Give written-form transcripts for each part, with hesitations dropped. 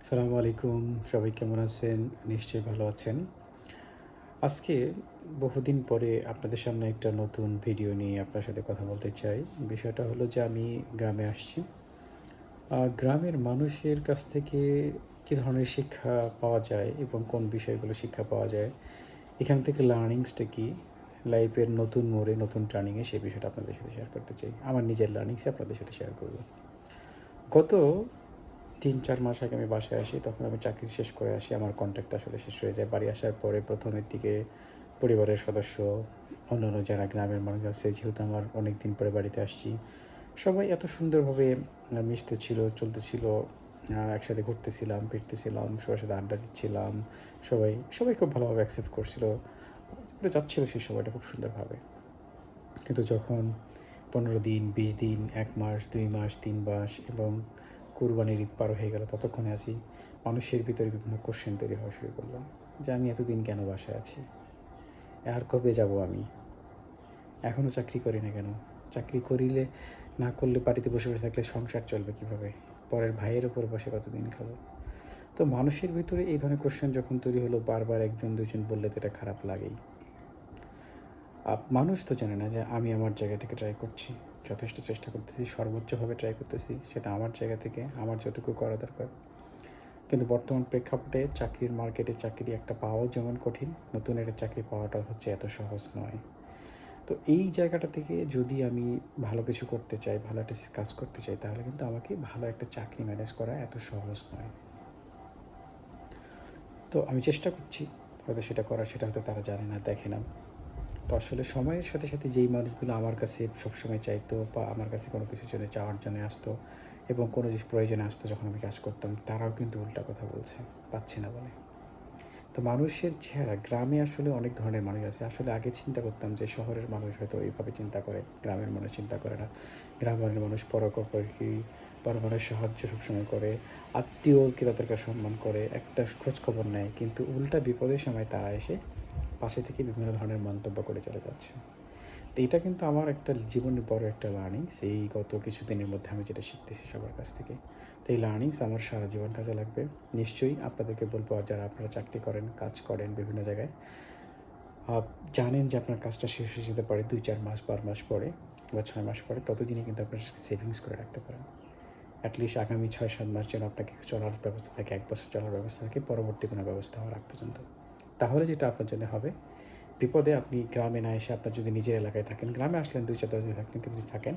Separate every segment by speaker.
Speaker 1: আসসালামু আলাইকুম। সবাই কেমন আছেন? নিশ্চয়ই ভালো আছেন। আজকে বহুদিন পরে আপনাদের সামনে একটা নতুন ভিডিও নিয়ে আপনার সাথে কথা বলতে চাই। বিষয়টা হলো যে আমি গ্রামে আসছি। গ্রামের মানুষের কাছ থেকে কী ধরনের শিক্ষা পাওয়া যায় এবং কোন বিষয়গুলো শিক্ষা পাওয়া যায়, এখান থেকে লার্নিংসটা কী? লাইফের নতুন মোড়ে, নতুন টার্নিংয়ে সেই বিষয়টা আপনাদের সাথে শেয়ার করতে চাই। আমার নিজের লার্নিংসই আপনাদের সাথে শেয়ার করব। গত ৩-৪ মাস আগে আমি বাসায় আসি। তখন আমি চাকরি শেষ করে আসি। আমার কন্ট্রাক্ট আসলে শেষ হয়ে যায়। বাড়ি আসার পরে ১ম এর দিকে পরিবারের সদস্য, অন্যান্য যারা গ্রামের মানুষ আছে, যেহেতু আমার অনেকদিন পরে বাড়িতে আসছি, সবাই এত সুন্দরভাবে মিশতেছিল, চলতেছিল। একসাথে ঘুরতেছিলাম, ফিরতেছিলাম, সবার সাথে আড্ডা দিচ্ছিলাম। সবাই খুব ভালোভাবে অ্যাকসেপ্ট করছিল। করে যাচ্ছিল সেই সময়টা খুব সুন্দরভাবে। কিন্তু যখন ১৫ দিন, ২০ দিন, ১ মাস, ২ মাস, ৩ মাস এবং কুরবানির ঈদ পার হয়ে গেল, ততক্ষণে আছি মানুষের ভিতরে বিভিন্ন কোশ্চেন তৈরি হওয়া শুরু করলো যে আমি এতদিন কেন বাসায় আছি? আর কবে যাব আমি? এখনও চাকরি করি না কেন? চাকরি করিলে না করলে বাড়িতে বসে বসে থাকলে সংসার চলবে কীভাবে? পরের ভাইয়ের ওপর বসে কতদিন খাবো? তো মানুষের ভিতরে এই ধরনের কোশ্চেন যখন তৈরি হলো, বারবার ১ জন ২ জন বললে তো এটা খারাপ লাগেই। মানুষ তো জানে না যে আমি আমার জায়গা থেকে ট্রাই করছি। যথেষ্ট চেষ্টা করতেছি, সর্বোচ্চভাবে ট্রাই করতেছি। সেটা আমার জায়গা থেকে আমার যতটুকু করা দরকার। কিন্তু বর্তমান প্রেক্ষাপটে চাকরির মার্কেটে চাকরি একটা পাওয়াও যেমন কঠিন, নতুন একটা চাকরি পাওয়াটা হচ্ছে এত সহজ নয়। তো এই জায়গাটা থেকে যদি আমি ভালো কিছু করতে চাই, ভালো একটা কাজ করতে চাই, তাহলে কিন্তু আমাকে ভালো একটা চাকরি ম্যানেজ করা এত সহজ নয়। তো আমি চেষ্টা করছি, হয়তো সেটা হয়তো তারা জানে না, দেখে না। তো আসলে সময়ের সাথে সাথে যেই মানুষগুলো আমার কাছে সবসময় চাইতো বা আমার কাছে কোনো কিছুর জন্য চাওয়ার জন্য আসতো এবং কোনো জিনিস প্রয়োজনে আসতো যখন আমি কাজ করতাম, তারাও কিন্তু উল্টা কথা বলছে, পাচ্ছে না বলে। তো মানুষের চেহারা গ্রামে আসলে অনেক ধরনের মানুষ আছে। আসলে আগে চিন্তা করতাম যে শহরের মানুষ হয়তো এইভাবে চিন্তা করে, গ্রামের মানুষ চিন্তা করে না। গ্রামের মানুষ পরোপকারী, পরমানুষ সাহায্য সবসময় করে, আত্মীয়কে তাদেরকে সম্মান করে, একটা খোঁজখবর নেয়। কিন্তু উল্টা বিপদের সময় তারা এসে পাশে থেকে বিভিন্ন ধরনের মন্তব্য করে চলে যাচ্ছে। তো এটা কিন্তু আমার একটা জীবনের বড় একটা লার্নিংস। এই গত কিছুদিনের মধ্যে আমি যেটা শিখতেছি সবার কাছ থেকে। তো এই লার্নিংস আমার সারা জীবন কাজে লাগবে। নিশ্চয়ই আপনাদেরকে বলব, যারা আপনারা চাকরি করেন, কাজ করেন বিভিন্ন জায়গায়, জানেন যে আপনার কাজটা শেষ হয়ে যেতে পারে ২-৪ মাস, ৫ মাস পরে বা ৬ মাস পরে। ততদিনে কিন্তু আপনার সেভিংস করে রাখতে পারেন। অ্যাটলিস্ট আগামী ৬-৭ মাস যেন আপনাকে চলার ব্যবস্থা থাকে, ১ বছর চলার ব্যবস্থা থাকে, পরবর্তী কোনো ব্যবস্থা হওয়ার আগ পর্যন্ত। তাহলে যেটা আপনার জন্য হবে, বিপদে আপনি গ্রামে না এসে আপনার যদি নিজের এলাকায় থাকেন, গ্রামে আসলেন ২-৪ দিন থাকলেন, কিন্তু যদি থাকেন,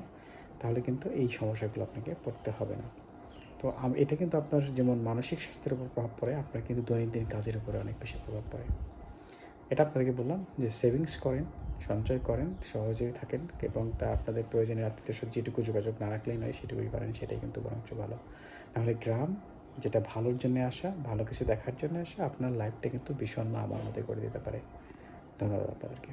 Speaker 1: তাহলে কিন্তু এই সমস্যাগুলো আপনাকে পড়তে হবে না। তো এটা কিন্তু আপনার যেমন মানসিক স্বাস্থ্যের উপর প্রভাব পড়ে, আপনার কিন্তু দৈনন্দিন কাজের উপরে অনেক বেশি প্রভাব পড়ে। এটা আপনাদেরকে বললাম যে সেভিংস করেন, সঞ্চয় করেন, সহজেই থাকেন এবং তা আপনাদের প্রয়োজনীয় আত্মীয়দের সাথে যেটুকু যোগাযোগ না রাখলেই নয়, সেটুকুই করেন, সেটাই কিন্তু বরঞ্চ ভালো। নাহলে গ্রাম যেটা ভালোর জন্যে আসা, ভালো কিছু দেখার জন্য আসা, আপনার লাইফটা কিন্তু বিষণ্ণ আমার মতোই করে দিতে পারে। ধন্যবাদ আপনাদেরকে।